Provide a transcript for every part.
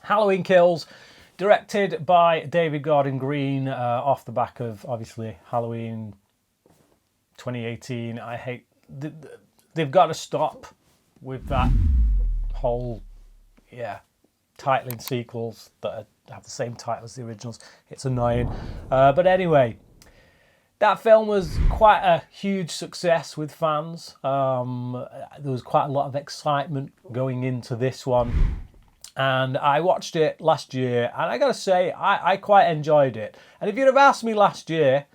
Halloween Kills, directed by David Gordon Green, off the back of, obviously, Halloween 2018. They've got to stop with that whole, titling sequels that have the same title as the originals. It's annoying. But anyway, that film was quite a huge success with fans. There was quite a lot of excitement going into this one. And I watched it last year, and I gotta say, I quite enjoyed it. And if you'd have asked me last year,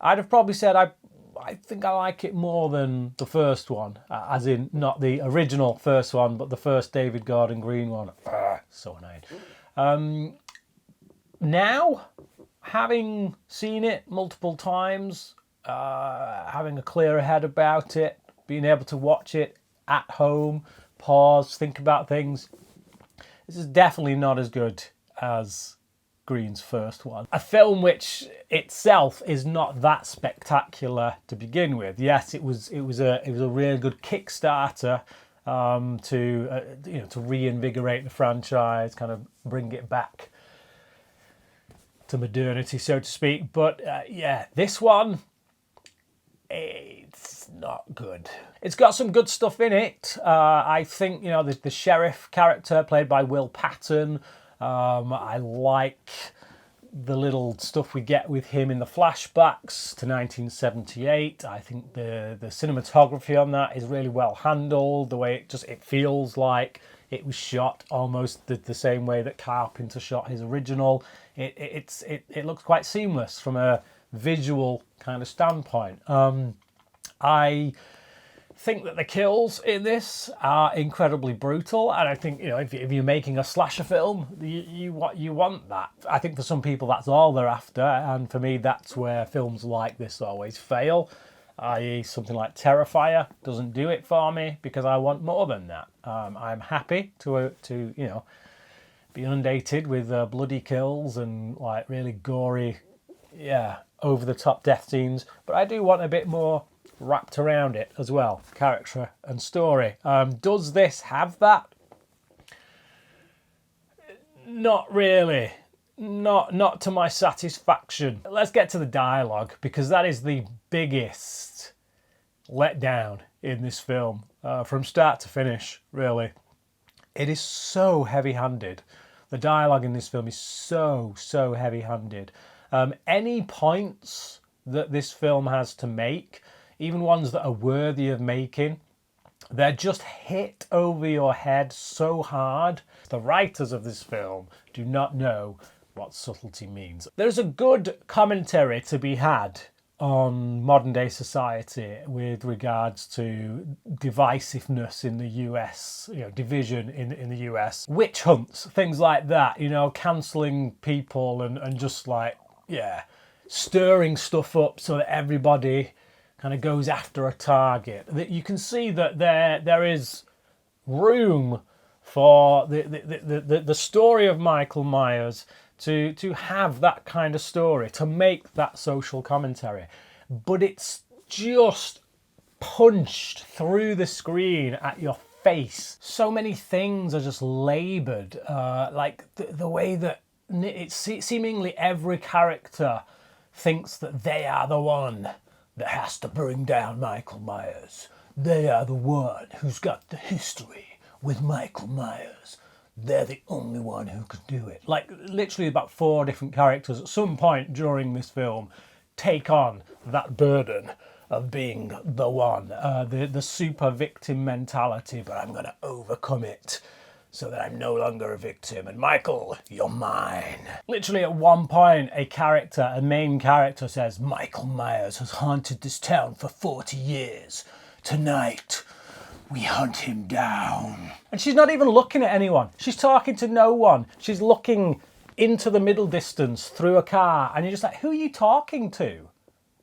I'd have probably said I think I like it more than the first one, as in not the original first one, but the first David Gordon Green one. So annoying. Now, having seen it multiple times, having a clearer head about it, being able to watch it at home, pause, think about things, this is definitely not as good as Green's first one. A film which itself is not that spectacular to begin with. Yes, it was a really good Kickstarter to reinvigorate the franchise, kind of bring it back to modernity, so to speak. But this one, it's not good. It's got some good stuff in it. I think, the sheriff character played by Will Patton. I like the little stuff we get with him in the flashbacks to 1978. I think the cinematography on that is really well handled. The way it feels like it was shot almost the same way that Carpenter shot his original. It looks quite seamless from a visual kind of standpoint. I think that the kills in this are incredibly brutal, and I think if you're making a slasher film, you want that. I think for some people that's all they're after, and for me that's where films like this always fail. I.e., something like Terrifier doesn't do it for me because I want more than that. I'm happy to be inundated with bloody kills and like really gory, over the top death scenes, but I do want a bit more wrapped around it as well, character and story. Does this have that? Not really. Not to my satisfaction. Let's get to the dialogue, because that is the biggest letdown in this film, from start to finish, really. It is so heavy-handed. The dialogue in this film is so heavy-handed. Any points that this film has to make, even ones that are worthy of making, they're just hit over your head so hard. The writers of this film do not know what subtlety means. There's a good commentary to be had on modern day society with regards to divisiveness in the US, division in the US, witch hunts, things like that, cancelling people and just stirring stuff up so that everybody kind of goes after a target. You can see that there is room for the story of Michael Myers to have that kind of story, to make that social commentary. But it's just punched through the screen at your face. So many things are just laboured, like the way that it's seemingly every character thinks that they are the one that has to bring down Michael Myers. They are the one who's got the history with Michael Myers. They're the only one who could do it. Like, literally about 4 different characters at some point during this film take on that burden of being the one, the super victim mentality, but I'm going to overcome it so that I'm no longer a victim. And Michael, you're mine. Literally at one point, a main character says, Michael Myers has haunted this town for 40 years. Tonight, we hunt him down. And she's not even looking at anyone. She's talking to no one. She's looking into the middle distance through a car. And you're just like, who are you talking to?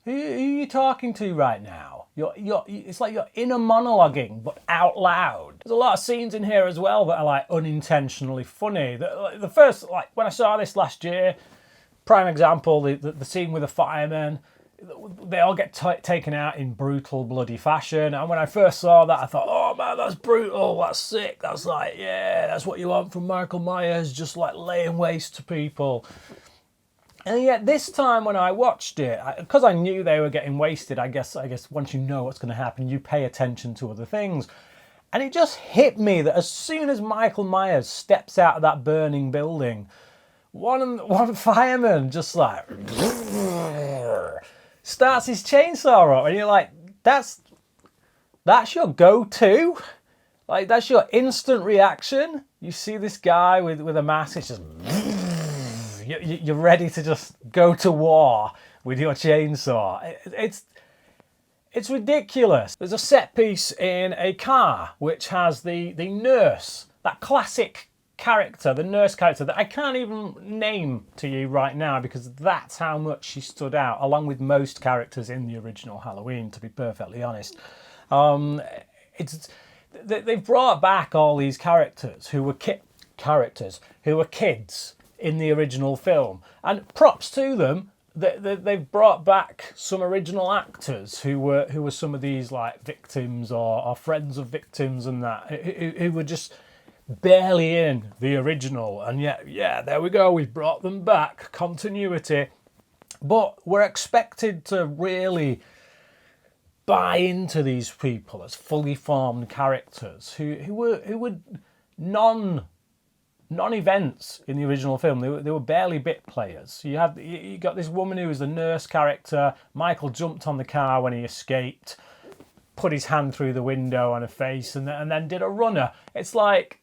Who are you talking to right now? It's like you're inner monologuing, but out loud. There's a lot of scenes in here as well that are like unintentionally funny. The first, when I saw this last year, prime example, the scene with the fireman, they all get taken out in brutal, bloody fashion. And when I first saw that, I thought, oh man, that's brutal, that's sick. That's like, yeah, that's what you want from Michael Myers, just like laying waste to people. And yet this time when I watched it, because I knew they were getting wasted, I guess once you know what's going to happen, you pay attention to other things. And it just hit me that as soon as Michael Myers steps out of that burning building, one fireman just like starts his chainsaw up, and you're like, that's your go-to? Like, that's your instant reaction? You see this guy with a mask, it's just... You're ready to just go to war with your chainsaw. It's ridiculous. There's a set piece in a car which has the nurse, that classic character, the nurse character that I can't even name to you right now because that's how much she stood out, along with most characters in the original Halloween, to be perfectly honest. They've brought back all these characters who were kids in the original film, and props to them. They've brought back some original actors who were some of these like victims or friends of victims and that who were just barely in the original, and yet, yeah, there we go, we've brought them back, continuity. But we're expected to really buy into these people as fully formed characters who were non-events in the original film. They were barely bit players. You got this woman who was the nurse character. Michael jumped on the car when he escaped, put his hand through the window on her face, and then did a runner. It's like,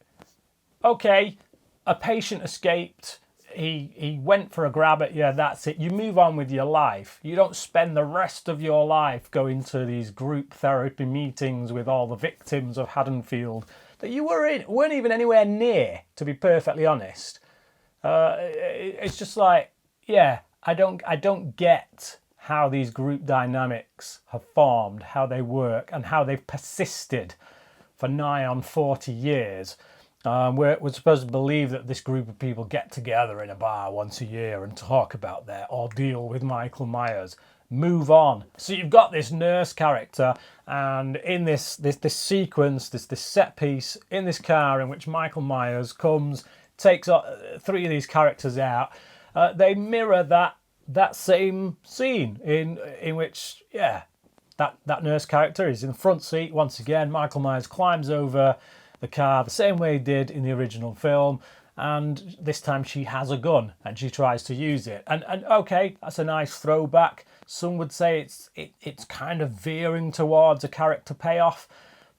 okay, a patient escaped. He went for a grab at you. That's it. You move on with your life. You don't spend the rest of your life going to these group therapy meetings with all the victims of Haddonfield that you weren't even anywhere near, to be perfectly honest. It's just like, yeah, I don't get how these group dynamics have formed, how they work, and how they've persisted for nigh on 40 years. We're supposed to believe that this group of people get together in a bar once a year and talk about their ordeal with Michael Myers. Move on. So you've got this nurse character, and in this sequence, this set piece in this car in which Michael Myers comes, takes three of these characters out. They mirror that same scene in which, yeah, that nurse character is in the front seat once again. Michael Myers climbs over the car the same way he did in the original film, and this time she has a gun and she tries to use it. And okay, that's a nice throwback. Some would say it's kind of veering towards a character payoff,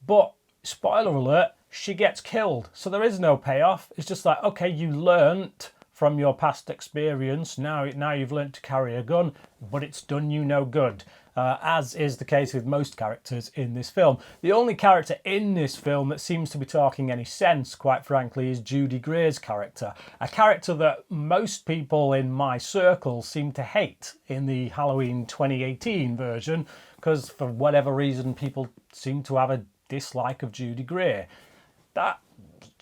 but spoiler alert, she gets killed. So there is no payoff. It's just like, okay, you learnt from your past experience. Now you've learnt to carry a gun, but it's done you no good. As is the case with most characters in this film. The only character in this film that seems to be talking any sense, quite frankly, is Judy Greer's character. A character that most people in my circle seem to hate in the Halloween 2018 version, because for whatever reason people seem to have a dislike of Judy Greer. That's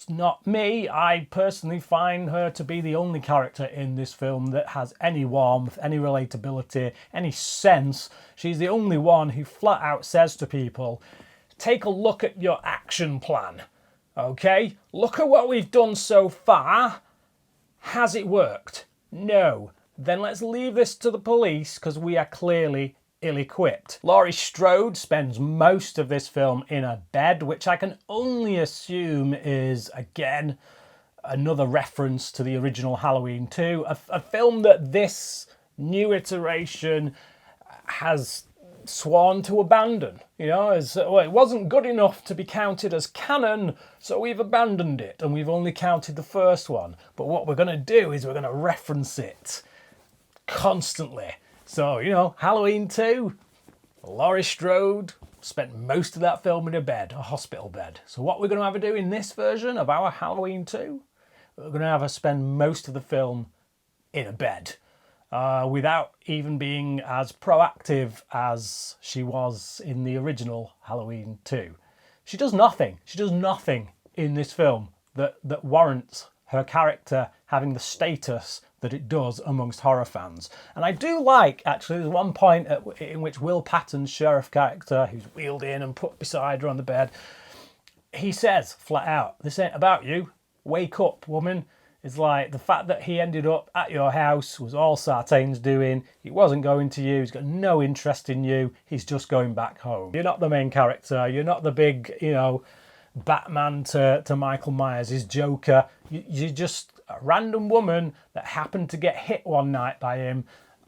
not me. I personally find her to be the only character in this film that has any warmth, any relatability, any sense. She's the only one who flat out says to people, take a look at your action plan, okay? Look at what we've done so far. Has it worked? No. Then let's leave this to the police because we are clearly ill-equipped. Laurie Strode spends most of this film in a bed, which I can only assume is, again, another reference to the original Halloween 2, a film that this new iteration has sworn to abandon. You know, it wasn't good enough to be counted as canon, so we've abandoned it, and we've only counted the first one. But what we're going to do is we're going to reference it constantly. So, you know, Halloween 2, Laurie Strode spent most of that film in a bed, a hospital bed. So what we're going to have her do in this version of our Halloween 2, we're going to have her spend most of the film in a bed, without even being as proactive as she was in the original Halloween 2. She does nothing. She does nothing in this film that warrants her character having the status that it does amongst horror fans. And I do like, actually, there's one point in which Will Patton's sheriff character, who's wheeled in and put beside her on the bed, he says flat out, "This ain't about you. Wake up, woman." It's like the fact that he ended up at your house was all Sartain's doing. He wasn't going to you. He's got no interest in you. He's just going back home. You're not the main character. You're not the big, Batman to Michael Myers, his Joker. You're just a random woman that happened to get hit one night by him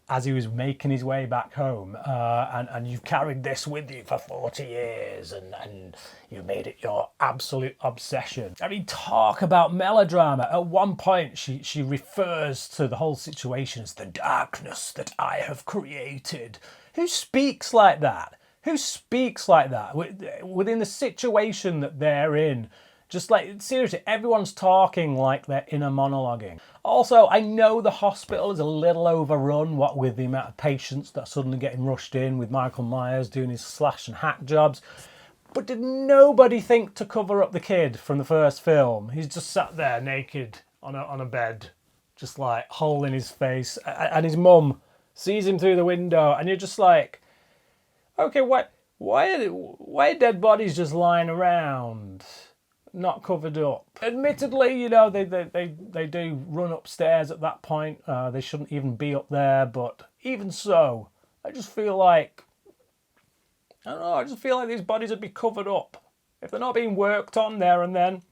as he was making his way back home, and you've carried this with you for 40 years, and you've made it your absolute obsession. I mean, talk about melodrama. At one point, she refers to the whole situation as the darkness that I have created. Who speaks like that? Who speaks like that? Within the situation that they're in, just like, seriously, everyone's talking like they're inner monologuing. Also, I know the hospital is a little overrun, what with the amount of patients that are suddenly getting rushed in with Michael Myers doing his slash and hack jobs. But did nobody think to cover up the kid from the first film? He's just sat there naked on a bed, just like holding his face. And his mum sees him through the window, and you're just like, okay, why are dead bodies just lying around? Not covered up. Admittedly, they do run upstairs at that point. They shouldn't even be up there, but even so, I just feel like these bodies would be covered up. If they're not being worked on there and then,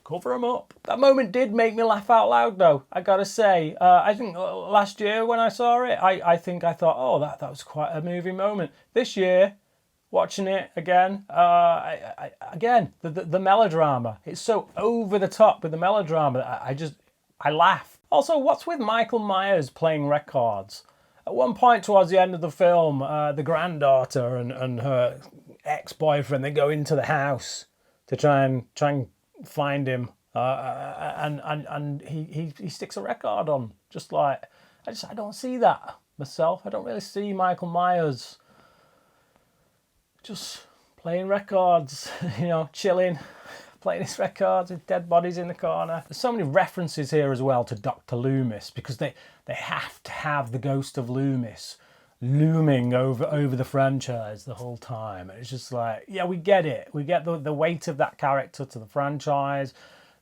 cover them up. That moment did make me laugh out loud, though, I gotta say. I think last year when I saw it, I thought, oh, that was quite a moving moment. This year, watching it again, the melodrama. It's so over the top with the melodrama that I laugh. Also, what's with Michael Myers playing records? At one point towards the end of the film, the granddaughter and her ex-boyfriend, they go into the house to try and find him, and he sticks a record on. Just like, I don't see that myself. I don't really see Michael Myers just playing records, chilling, playing his records with dead bodies in the corner. There's so many references here as well to Dr. Loomis, because they have to have the ghost of Loomis looming over the franchise the whole time. And it's just like, yeah, we get it. We get the weight of that character to the franchise,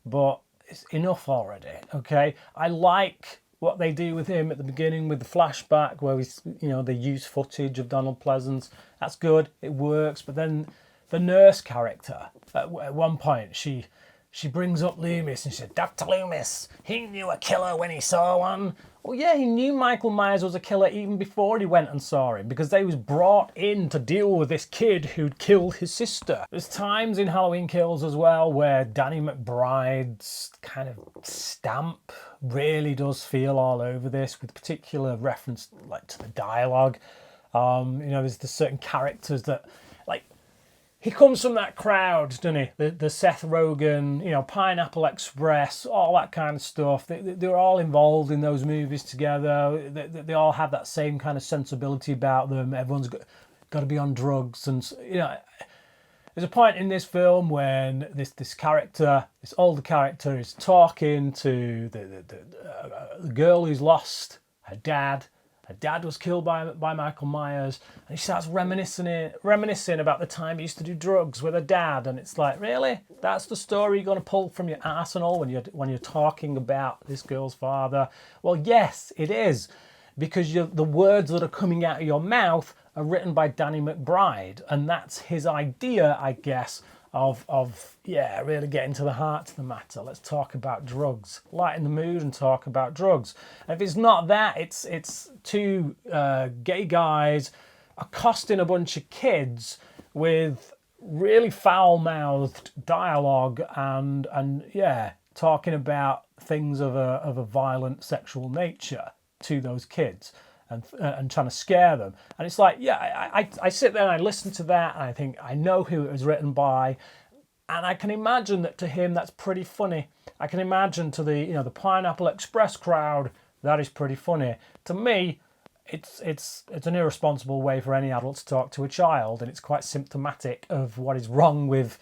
but it's enough already, okay? I like what they do with him at the beginning with the flashback where they use footage of Donald Pleasance. That's good, it works. But then the nurse character, at one point, she brings up Loomis and she said, "Dr. Loomis, he knew a killer when he saw one." Well, yeah, he knew Michael Myers was a killer even before he went and saw him, because they was brought in to deal with this kid who'd killed his sister. There's times in Halloween Kills as well where Danny McBride's kind of stamp really does feel all over this, with particular reference like to the dialogue. There's certain characters that, like, he comes from that crowd, doesn't he? The Seth Rogen, Pineapple Express, all that kind of stuff. They're all involved in those movies together. They all have that same kind of sensibility about them. Everyone's got to be on drugs. And, there's a point in this film when this character, this older character, is talking to the girl who's lost her dad. Her dad was killed by Michael Myers, and she starts reminiscing about the time he used to do drugs with her dad. And it's like, really? That's the story you're going to pull from your arsenal when you're talking about this girl's father? Well, yes, it is, because the words that are coming out of your mouth are written by Danny McBride, and that's his idea, I guess, of really getting to the heart of the matter. Let's talk about drugs, lighten the mood and talk about drugs. And if it's not that, it's two gay guys accosting a bunch of kids with really foul-mouthed dialogue and talking about things of a violent sexual nature to those kids. And trying to scare them. And it's like, I sit there and I listen to that and I think, I know who it was written by, and I can imagine that to him that's pretty funny. I can imagine to the Pineapple Express crowd that is pretty funny. To me, it's an irresponsible way for any adult to talk to a child, and it's quite symptomatic of what is wrong with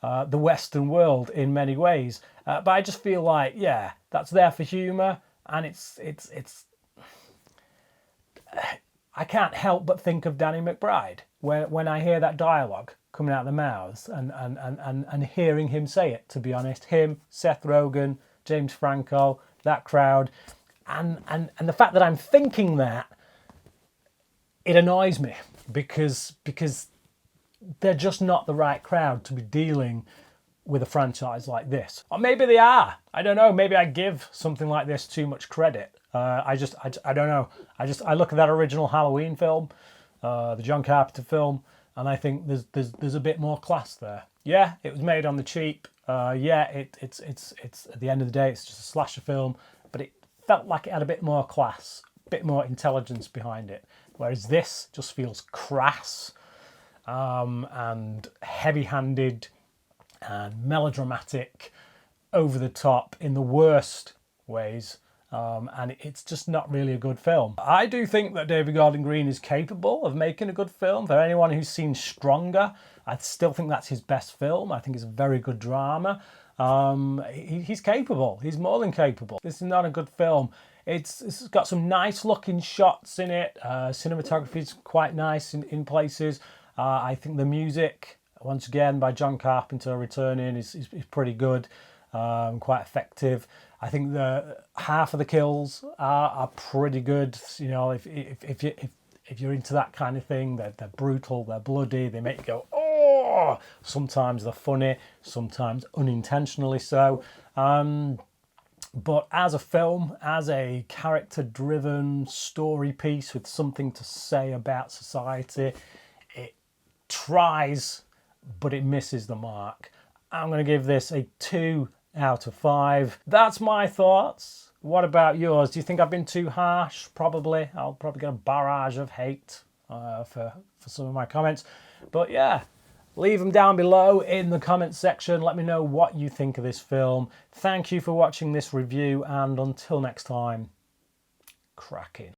the Western world in many ways. But I just feel like, that's there for humour. and it's I can't help but think of Danny McBride when I hear that dialogue coming out of the mouths and hearing him say it, to be honest. Him, Seth Rogen, James Franco, that crowd. And the fact that I'm thinking that, it annoys me because they're just not the right crowd to be dealing with a franchise like this. Or maybe they are. I don't know. Maybe I give something like this too much credit. I don't know. I look at that original Halloween film, the John Carpenter film, and I think there's a bit more class there. Yeah, it was made on the cheap. Yeah, it's at the end of the day, it's just a slasher film, but it felt like it had a bit more class, a bit more intelligence behind it. Whereas this just feels crass and heavy-handed and melodramatic, over the top in the worst ways. And it's just not really a good film. I do think that David Gordon Green is capable of making a good film. For anyone who's seen Stronger, I still think that's his best film. I think it's a very good drama. He's capable. He's more than capable. This is not a good film. It's got some nice looking shots in it. Cinematography is quite nice in places. I think the music, once again, by John Carpenter returning, is pretty good. Quite effective. I think the half of the kills are pretty good. You know, if you're into that kind of thing, they're brutal, they're bloody, they make you go, oh. Sometimes they're funny, sometimes unintentionally so. But as a film, as a character-driven story piece with something to say about society, it tries, but it misses the mark. I'm going to give this a 2 out of 5. That's my thoughts. What about yours? Do you think I've been too harsh? Probably. I'll probably get a barrage of hate for some of my comments. But yeah, leave them down below in the comments section. Let me know what you think of this film. Thank you for watching this review, and until next time, cracking.